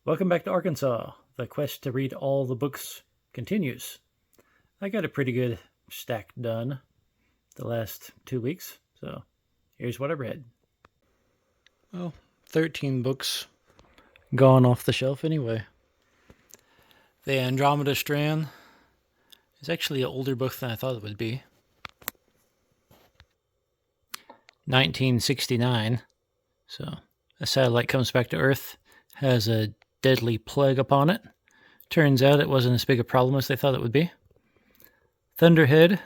Welcome back to Arkansas. The quest to read all the books continues. I got a pretty good stack done the last 2 weeks, so here's what I read. Well, 13 books gone off the shelf anyway. The Andromeda Strand is actually an older book than I thought it would be. 1969, so a satellite comes back to Earth, has a deadly plague upon it. Turns out it wasn't as big a problem as they thought it would be. Thunderhead,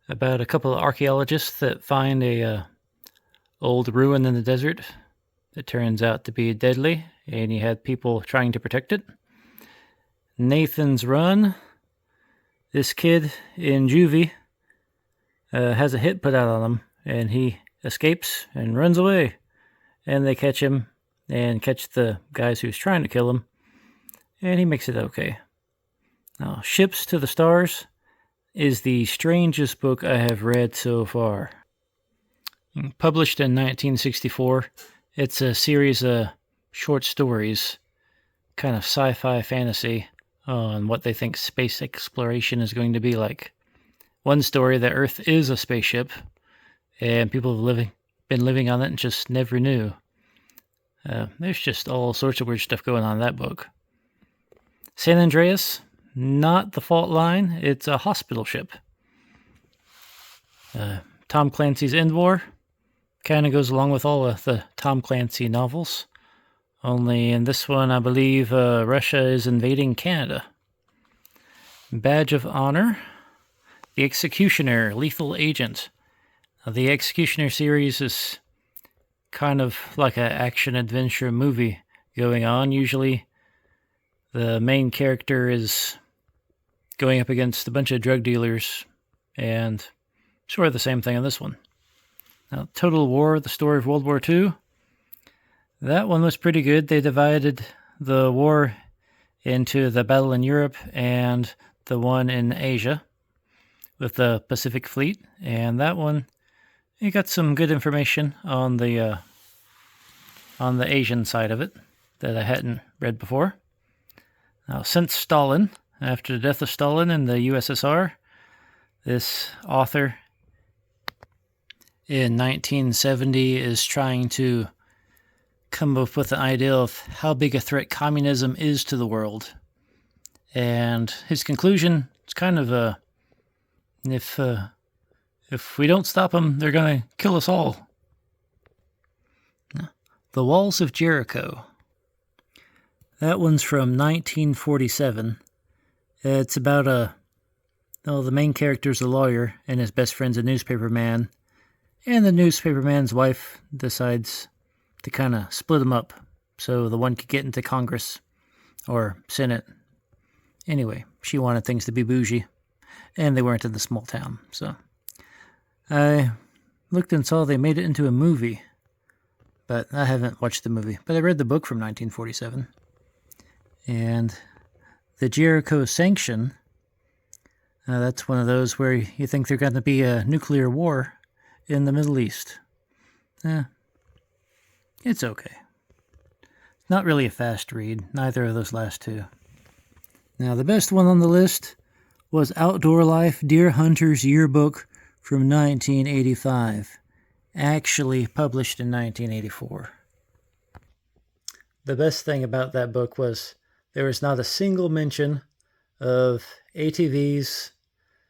about a couple of archaeologists that find a old ruin in the desert that turns out to be deadly, and you had people trying to protect it. Nathan's Run, this kid in juvie has a hit put out on him, and he escapes and runs away, and they catch him and catch the guys who's trying to kill him, and he makes it okay. Now, Ships to the Stars is the strangest book I have read so far. Published in 1964, it's a series of short stories, kind of sci-fi fantasy, on what they think space exploration is going to be like. One story, that Earth is a spaceship, and people have been living on it and just never knew. There's just all sorts of weird stuff going on in that book. San Andreas, not the fault line, it's a hospital ship. Tom Clancy's End War kind of goes along with all of the Tom Clancy novels. Only in this one, I believe Russia is invading Canada. Badge of Honor, The Executioner, Lethal Agent. Now, the Executioner series is kind of like an action-adventure movie going on. Usually the main character is going up against a bunch of drug dealers, and sort of the same thing in this one. Now, Total War, the story of World War II. That one was pretty good. They divided the war into the battle in Europe and the one in Asia with the Pacific Fleet. And that one, you got some good information on the Asian side of it that I hadn't read before. Now, since Stalin, after the death of Stalin in the USSR, this author in 1970 is trying to come up with an idea of how big a threat communism is to the world. And his conclusion is kind of if we don't stop them, they're going to kill us all. The Walls of Jericho. That one's from 1947. It's about the main character's a lawyer, and his best friend's a newspaper man. And the newspaper man's wife decides to kind of split them up so the one could get into Congress or Senate. Anyway, she wanted things to be bougie, and they weren't in the small town. So I looked and saw they made it into a movie, but I haven't watched the movie. But I read the book from 1947. And the Jericho Sanction, that's one of those where you think there's going to be a nuclear war in the Middle East. It's okay. Not really a fast read, neither of those last two. Now, the best one on the list was Outdoor Life Deer Hunter's Yearbook from 1985, actually published in 1984. The best thing about that book was there was not a single mention of ATVs,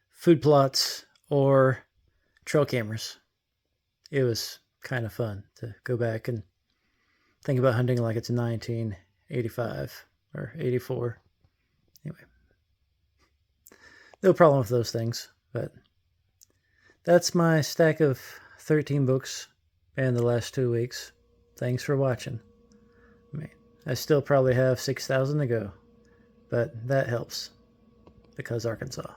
food plots, or trail cameras. It was kind of fun to go back and think about hunting like it's 1985 or 84. Anyway, no problem with those things, but that's my stack of 13 books in the last 2 weeks. Thanks for watching. I still probably have 6,000 to go, but that helps because Arkansas.